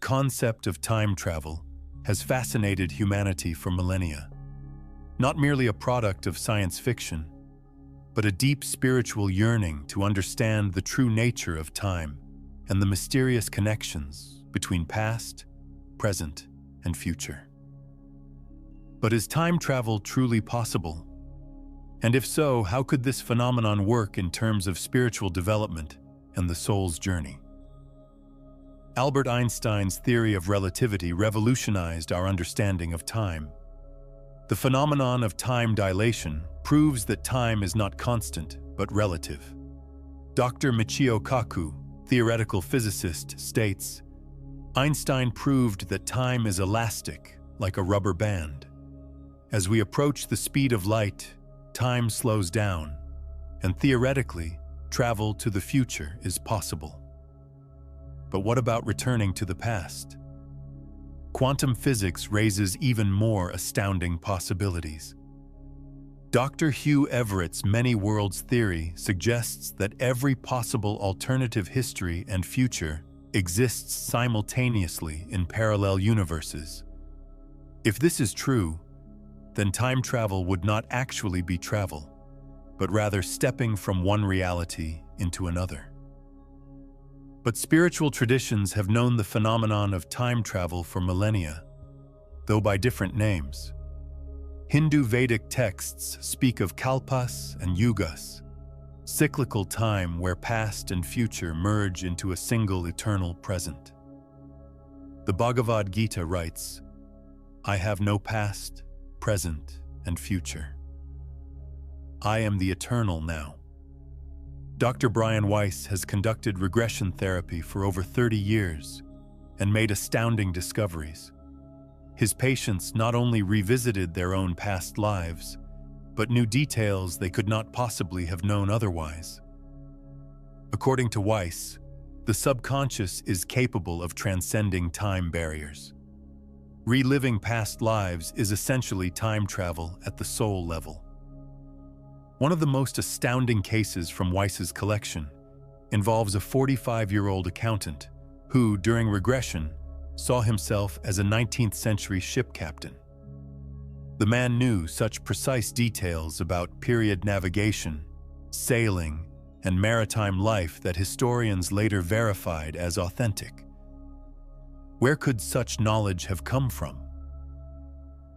concept of time travel has fascinated humanity for millennia. Not merely a product of science fiction, but a deep spiritual yearning to understand the true nature of time and the mysterious connections between past, present, and future. But is time travel truly possible? And if so, how could this phenomenon work in terms of spiritual development and the soul's journey? Albert Einstein's theory of relativity revolutionized our understanding of time. The phenomenon of time dilation proves that time is not constant, but relative. Dr. Michio Kaku, theoretical physicist, states, Einstein proved that time is elastic, like a rubber band. As we approach the speed of light, time slows down, and theoretically, travel to the future is possible. But what about returning to the past? Quantum physics raises even more astounding possibilities. Dr. Hugh Everett's many worlds theory suggests that every possible alternative history and future exists simultaneously in parallel universes. If this is true, then time travel would not actually be travel, but rather stepping from one reality into another. But spiritual traditions have known the phenomenon of time travel for millennia, though by different names. Hindu Vedic texts speak of kalpas and yugas, cyclical time where past and future merge into a single eternal present. The Bhagavad Gita writes, I have no past, present, and future. I am the eternal now. Dr. Brian Weiss has conducted regression therapy for over 30 years and made astounding discoveries. His patients not only revisited their own past lives, but knew details they could not possibly have known otherwise. According to Weiss, the subconscious is capable of transcending time barriers. Reliving past lives is essentially time travel at the soul level. One of the most astounding cases from Weiss's collection involves a 45-year-old accountant who, during regression, saw himself as a 19th century ship captain. The man knew such precise details about period navigation, sailing, and maritime life that historians later verified as authentic. Where could such knowledge have come from?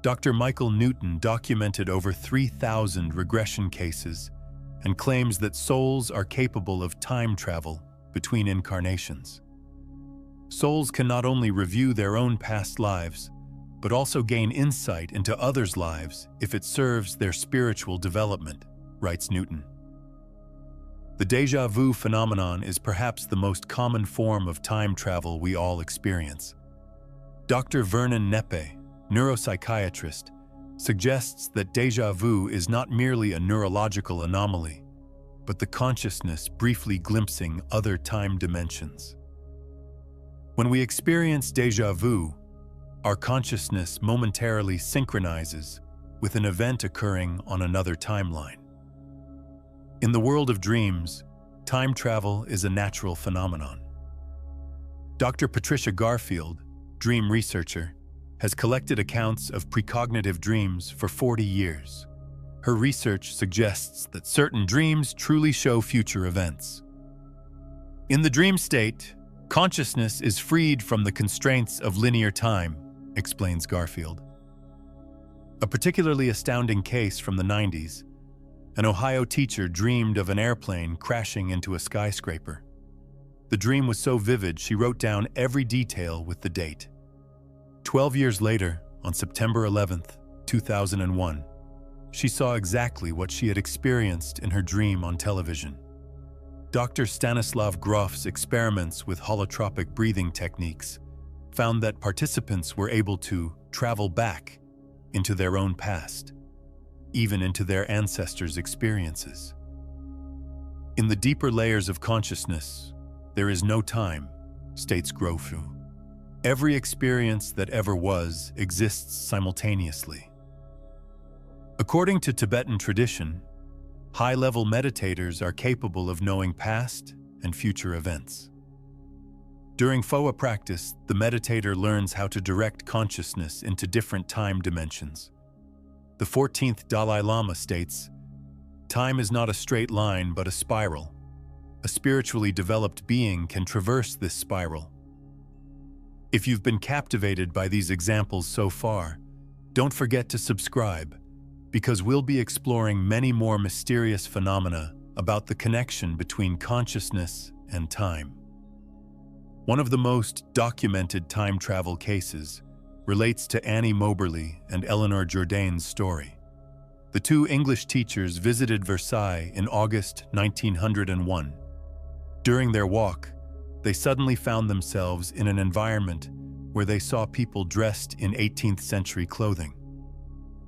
Dr. Michael Newton documented over 3,000 regression cases and claims that souls are capable of time travel between incarnations. Souls can not only review their own past lives, but also gain insight into others' lives if it serves their spiritual development, writes Newton. The déjà vu phenomenon is perhaps the most common form of time travel we all experience. Dr. Vernon Neppe, neuropsychiatrist, suggests that déjà vu is not merely a neurological anomaly, but the consciousness briefly glimpsing other time dimensions. When we experience déjà vu, our consciousness momentarily synchronizes with an event occurring on another timeline. In the world of dreams, time travel is a natural phenomenon. Dr. Patricia Garfield, dream researcher, has collected accounts of precognitive dreams for 40 years. Her research suggests that certain dreams truly show future events. In the dream state, consciousness is freed from the constraints of linear time, explains Garfield. A particularly astounding case from the 90s, an Ohio teacher dreamed of an airplane crashing into a skyscraper. The dream was so vivid she wrote down every detail with the date. 12 years later, on September 11th, 2001, she saw exactly what she had experienced in her dream on television. Dr. Stanislav Grof's experiments with holotropic breathing techniques found that participants were able to travel back into their own past, even into their ancestors' experiences. In the deeper layers of consciousness, there is no time, states Grofu. Every experience that ever was exists simultaneously. According to Tibetan tradition, high-level meditators are capable of knowing past and future events. During Phowa practice, the meditator learns how to direct consciousness into different time dimensions. The 14th Dalai Lama states, "Time is not a straight line but a spiral. A spiritually developed being can traverse this spiral." If you've been captivated by these examples so far, don't forget to subscribe, because we'll be exploring many more mysterious phenomena about the connection between consciousness and time. One of the most documented time travel cases relates to Annie Moberly and Eleanor Jourdain's story. The two English teachers visited Versailles in August 1901. During their walk, they suddenly found themselves in an environment where they saw people dressed in 18th century clothing.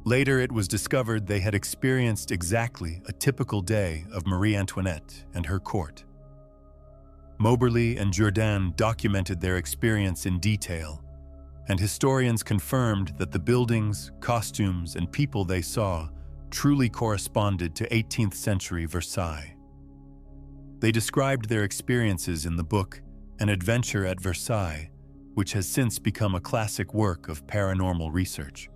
Later, it was discovered they had experienced exactly a typical day of Marie Antoinette and her court. Moberly and Jourdain documented their experience in detail, and historians confirmed that the buildings, costumes, and people they saw truly corresponded to 18th century Versailles. They described their experiences in the book An Adventure at Versailles, which has since become a classic work of paranormal research.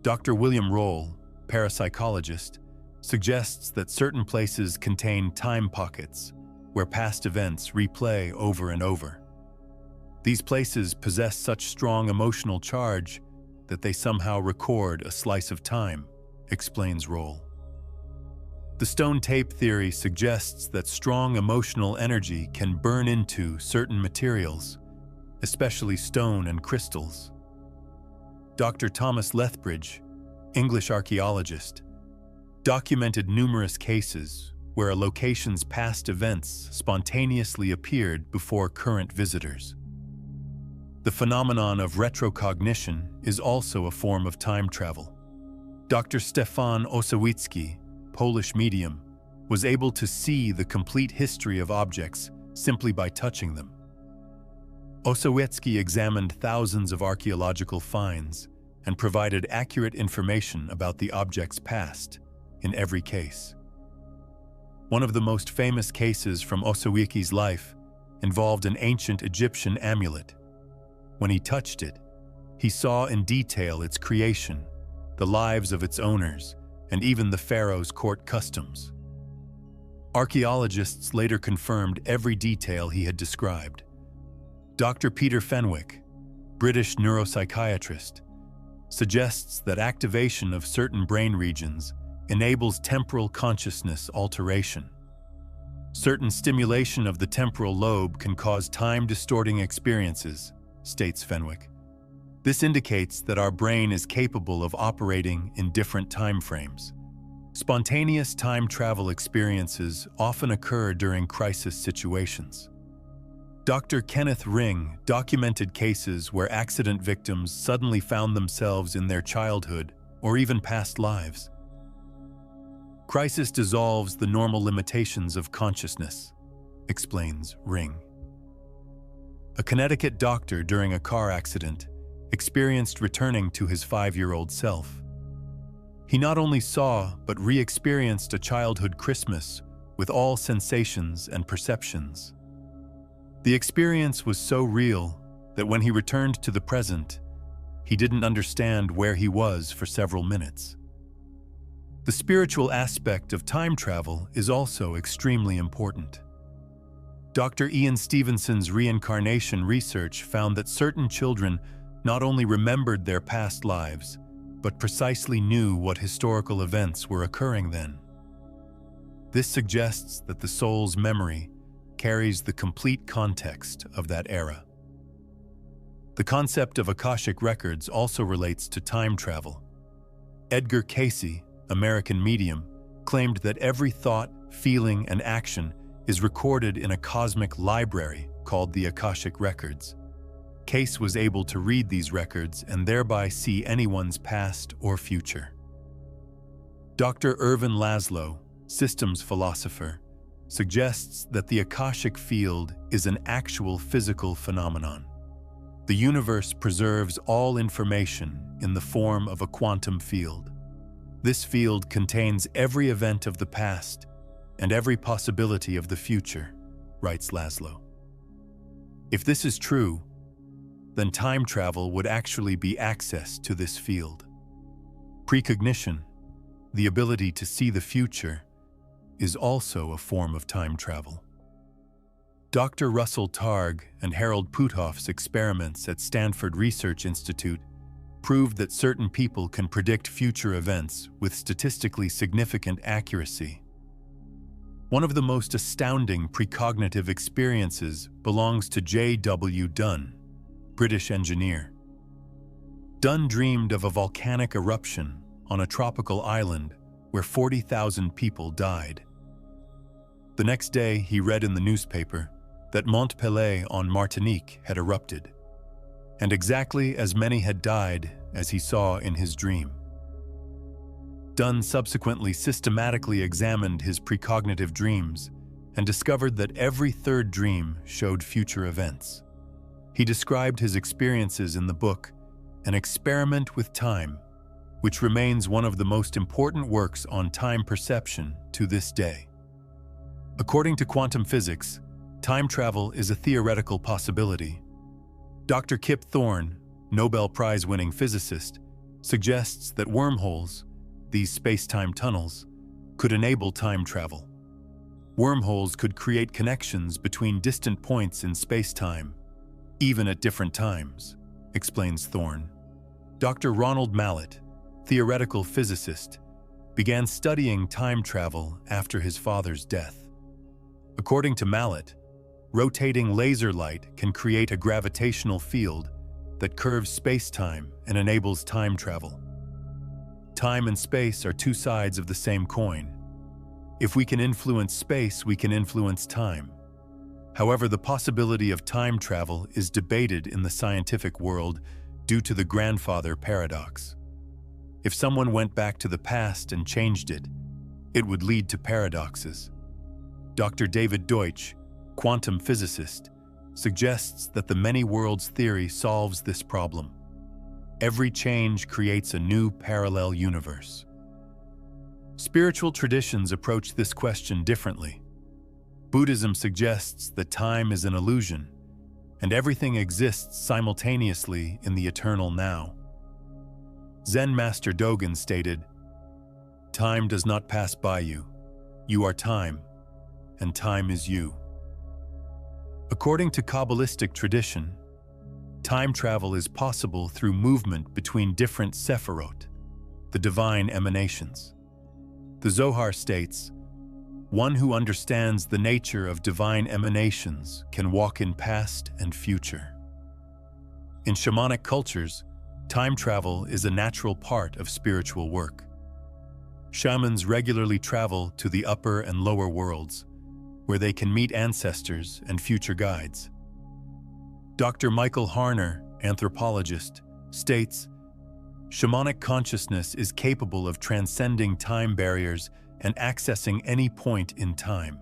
Dr. William Roll, parapsychologist, suggests that certain places contain time pockets where past events replay over and over. These places possess such strong emotional charge that they somehow record a slice of time, explains Roll. The stone tape theory suggests that strong emotional energy can burn into certain materials, especially stone and crystals. Dr. Thomas Lethbridge, English archaeologist, documented numerous cases where a location's past events spontaneously appeared before current visitors. The phenomenon of retrocognition is also a form of time travel. Dr. Stefan Osowiecki, Polish medium, was able to see the complete history of objects simply by touching them. Osowiecki examined thousands of archaeological finds and provided accurate information about the object's past in every case. One of the most famous cases from Osowiecki's life involved an ancient Egyptian amulet. When he touched it, he saw in detail its creation, the lives of its owners, and even the pharaoh's court customs. Archaeologists later confirmed every detail he had described. Dr. Peter Fenwick, British neuropsychiatrist, suggests that activation of certain brain regions enables temporal consciousness alteration. Certain stimulation of the temporal lobe can cause time-distorting experiences, states Fenwick. This indicates that our brain is capable of operating in different time frames. Spontaneous time travel experiences often occur during crisis situations. Dr. Kenneth Ring documented cases where accident victims suddenly found themselves in their childhood or even past lives. Crisis dissolves the normal limitations of consciousness, explains Ring. A Connecticut doctor during a car accident experienced returning to his 5-year-old self. He not only saw but re-experienced a childhood Christmas with all sensations and perceptions. The experience was so real that when he returned to the present, he didn't understand where he was for several minutes. The spiritual aspect of time travel is also extremely important. Dr. Ian Stevenson's reincarnation research found that certain children not only remembered their past lives, but precisely knew what historical events were occurring then. This suggests that the soul's memory carries the complete context of that era. The concept of Akashic records also relates to time travel. Edgar Cayce, American medium, claimed that every thought, feeling, and action is recorded in a cosmic library called the Akashic Records. Cayce was able to read these records and thereby see anyone's past or future. Dr. Ervin Laszlo, systems philosopher, suggests that the Akashic field is an actual physical phenomenon. The universe preserves all information in the form of a quantum field. This field contains every event of the past and every possibility of the future, writes Laszlo. If this is true, then time travel would actually be access to this field. Precognition, the ability to see the future, is also a form of time travel. Dr. Russell Targ and Harold Puthoff's experiments at Stanford Research Institute proved that certain people can predict future events with statistically significant accuracy. One of the most astounding precognitive experiences belongs to J.W. Dunn, British engineer. Dunn dreamed of a volcanic eruption on a tropical island where 40,000 people died. The next day, he read in the newspaper that Mont Pelée on Martinique had erupted, and exactly as many had died as he saw in his dream. Dunn subsequently systematically examined his precognitive dreams and discovered that every third dream showed future events. He described his experiences in the book, An Experiment with Time, which remains one of the most important works on time perception to this day. According to quantum physics, time travel is a theoretical possibility. Dr. Kip Thorne, Nobel Prize-winning physicist, suggests that wormholes, these space-time tunnels, could enable time travel. Wormholes could create connections between distant points in space-time, even at different times, explains Thorne. Dr. Ronald Mallet, theoretical physicist, began studying time travel after his father's death. According to Mallet, rotating laser light can create a gravitational field that curves space-time and enables time travel. Time and space are two sides of the same coin. If we can influence space, we can influence time. However, the possibility of time travel is debated in the scientific world due to the grandfather paradox. If someone went back to the past and changed it, it would lead to paradoxes. Dr. David Deutsch, quantum physicist, suggests that the many worlds theory solves this problem. Every change creates a new parallel universe. Spiritual traditions approach this question differently. Buddhism suggests that time is an illusion, and everything exists simultaneously in the eternal now. Zen Master Dogen stated, "Time does not pass by you. You are time, and time is you." According to Kabbalistic tradition, time travel is possible through movement between different sephirot, the divine emanations. The Zohar states, "One who understands the nature of divine emanations can walk in past and future." In shamanic cultures, time travel is a natural part of spiritual work. Shamans regularly travel to the upper and lower worlds, where they can meet ancestors and future guides. Dr. Michael Harner, anthropologist, states, "Shamanic consciousness is capable of transcending time barriers and accessing any point in time."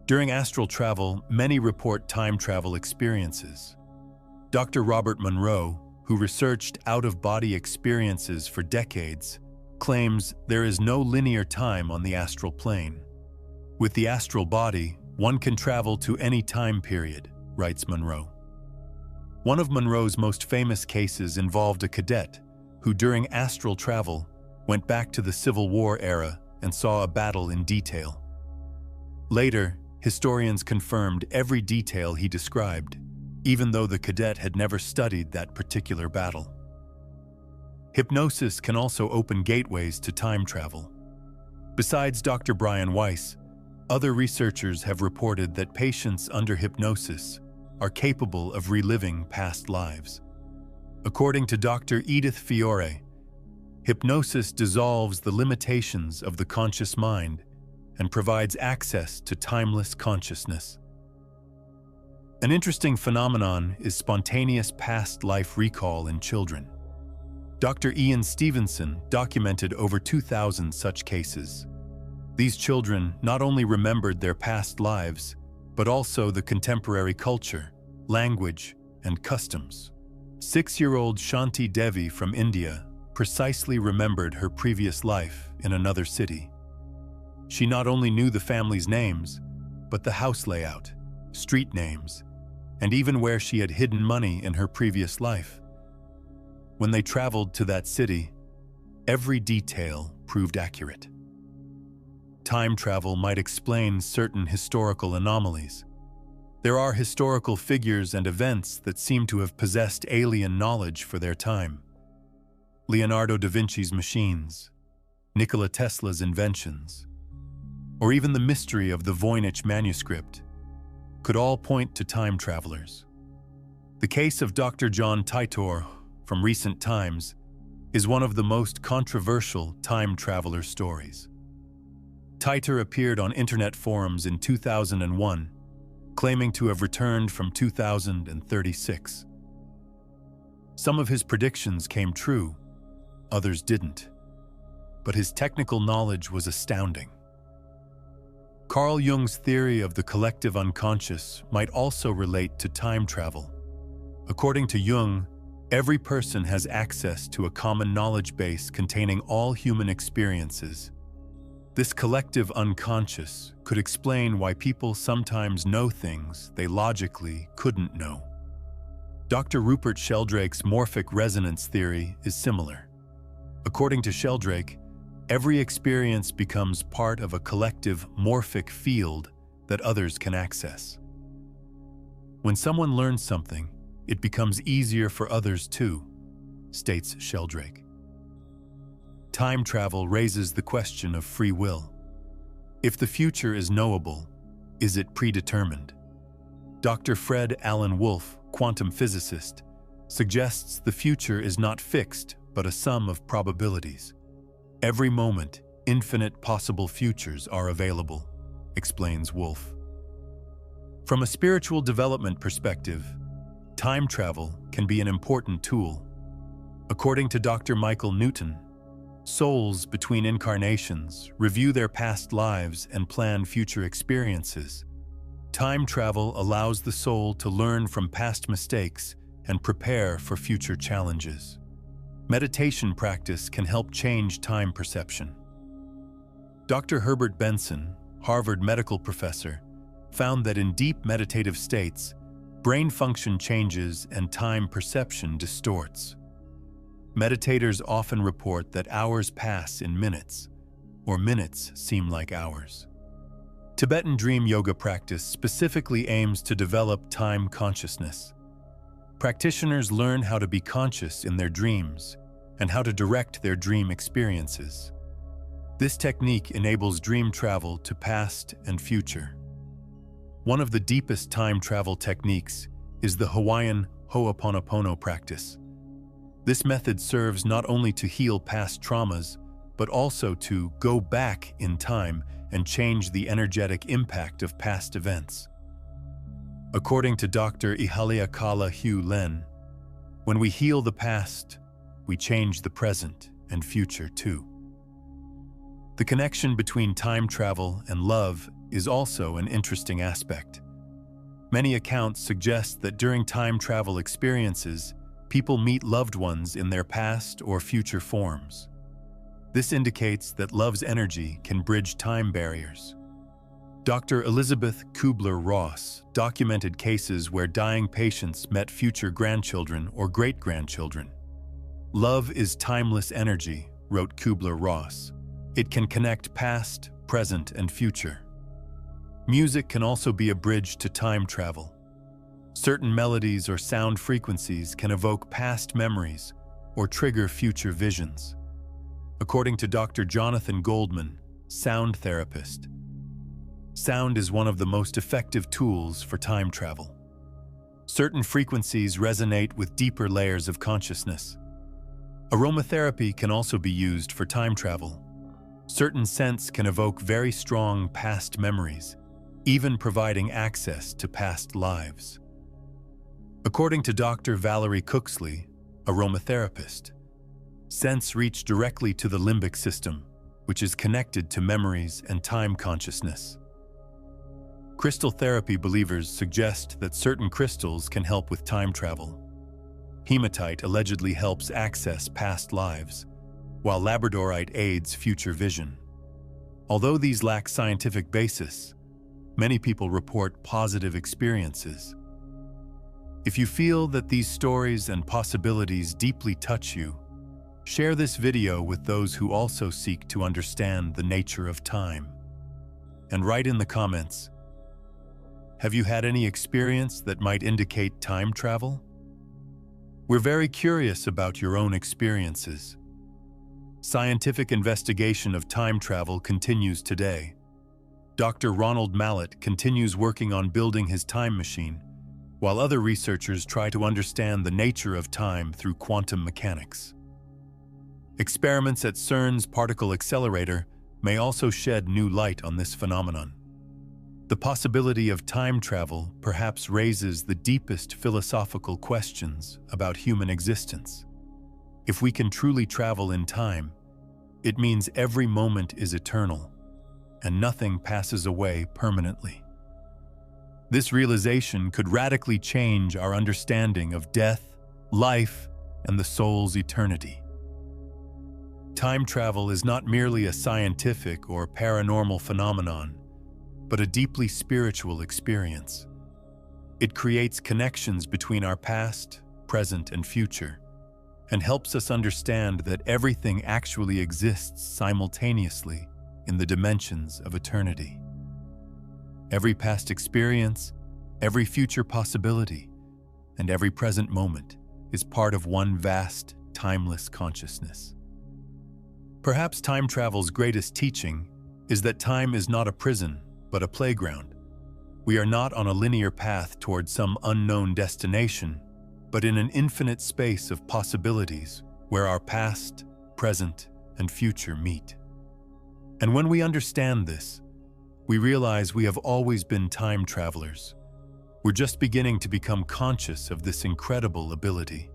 During astral travel, many report time travel experiences. Dr. Robert Monroe, who researched out-of-body experiences for decades, claims there is no linear time on the astral plane. With the astral body, one can travel to any time period, writes Monroe. One of Monroe's most famous cases involved a cadet who, during astral travel, went back to the Civil War era and saw a battle in detail. Later, historians confirmed every detail he described, even though the cadet had never studied that particular battle. Hypnosis can also open gateways to time travel. Besides Dr. Brian Weiss, other researchers have reported that patients under hypnosis are capable of reliving past lives. According to Dr. Edith Fiore, hypnosis dissolves the limitations of the conscious mind and provides access to timeless consciousness. An interesting phenomenon is spontaneous past life recall in children. Dr. Ian Stevenson documented over 2,000 such cases. These children not only remembered their past lives, but also the contemporary culture, language, and customs. 6-year-old Shanti Devi from India precisely remembered her previous life in another city. She not only knew the family's names, but the house layout, street names, and even where she had hidden money in her previous life. When they traveled to that city, every detail proved accurate. Time travel might explain certain historical anomalies. There are historical figures and events that seem to have possessed alien knowledge for their time. Leonardo da Vinci's machines, Nikola Tesla's inventions, or even the mystery of the Voynich manuscript could all point to time travelers. The case of Dr. John Titor from recent times is one of the most controversial time traveler stories. Titor appeared on internet forums in 2001, claiming to have returned from 2036. Some of his predictions came true, others didn't, but his technical knowledge was astounding. Carl Jung's theory of the collective unconscious might also relate to time travel. According to Jung, every person has access to a common knowledge base containing all human experiences. This collective unconscious could explain why people sometimes know things they logically couldn't know. Dr. Rupert Sheldrake's morphic resonance theory is similar. According to Sheldrake, every experience becomes part of a collective morphic field that others can access. When someone learns something, it becomes easier for others too, states Sheldrake. Time travel raises the question of free will. If the future is knowable, is it predetermined? Dr. Fred Alan Wolf, quantum physicist, suggests the future is not fixed but a sum of probabilities. Every moment, infinite possible futures are available, explains Wolf. From a spiritual development perspective, time travel can be an important tool. According to Dr. Michael Newton, souls between incarnations review their past lives and plan future experiences. Time travel allows the soul to learn from past mistakes and prepare for future challenges. Meditation practice can help change time perception. Dr. Herbert Benson, Harvard medical professor, found that in deep meditative states, brain function changes and time perception distorts. Meditators often report that hours pass in minutes, or minutes seem like hours. Tibetan dream yoga practice specifically aims to develop time consciousness. Practitioners learn how to be conscious in their dreams and how to direct their dream experiences. This technique enables dream travel to past and future. One of the deepest time travel techniques is the Hawaiian Ho'oponopono practice. This method serves not only to heal past traumas, but also to go back in time and change the energetic impact of past events. According to Dr. Ihaliakala Hugh Len, when we heal the past, we change the present and future too. The connection between time travel and love is also an interesting aspect. Many accounts suggest that during time travel experiences, people meet loved ones in their past or future forms. This indicates that love's energy can bridge time barriers. Dr. Elizabeth Kubler-Ross documented cases where dying patients met future grandchildren or great-grandchildren. Love is timeless energy, wrote Kubler-Ross. It can connect past, present, and future. Music can also be a bridge to time travel. Certain melodies or sound frequencies can evoke past memories or trigger future visions. According to Dr. Jonathan Goldman, sound therapist, sound is one of the most effective tools for time travel. Certain frequencies resonate with deeper layers of consciousness. Aromatherapy can also be used for time travel. Certain scents can evoke very strong past memories, even providing access to past lives. According to Dr. Valerie Cooksley, aromatherapist, scents reach directly to the limbic system, which is connected to memories and time consciousness. Crystal therapy believers suggest that certain crystals can help with time travel. Hematite allegedly helps access past lives, while labradorite aids future vision. Although these lack scientific basis, many people report positive experiences. If you feel that these stories and possibilities deeply touch you, share this video with those who also seek to understand the nature of time. And write in the comments, have you had any experience that might indicate time travel? We're very curious about your own experiences. Scientific investigation of time travel continues today. Dr. Ronald Mallet continues working on building his time machine, while other researchers try to understand the nature of time through quantum mechanics. Experiments at CERN's particle accelerator may also shed new light on this phenomenon. The possibility of time travel perhaps raises the deepest philosophical questions about human existence. If we can truly travel in time, it means every moment is eternal, and nothing passes away permanently. This realization could radically change our understanding of death, life, and the soul's eternity. Time travel is not merely a scientific or paranormal phenomenon, but a deeply spiritual experience. It creates connections between our past, present, and future, and helps us understand that everything actually exists simultaneously in the dimensions of eternity. Every past experience, every future possibility, and every present moment is part of one vast, timeless consciousness. Perhaps time travel's greatest teaching is that time is not a prison, but a playground. We are not on a linear path toward some unknown destination, but in an infinite space of possibilities where our past, present, and future meet. And when we understand this, we realize we have always been time travelers. We're just beginning to become conscious of this incredible ability.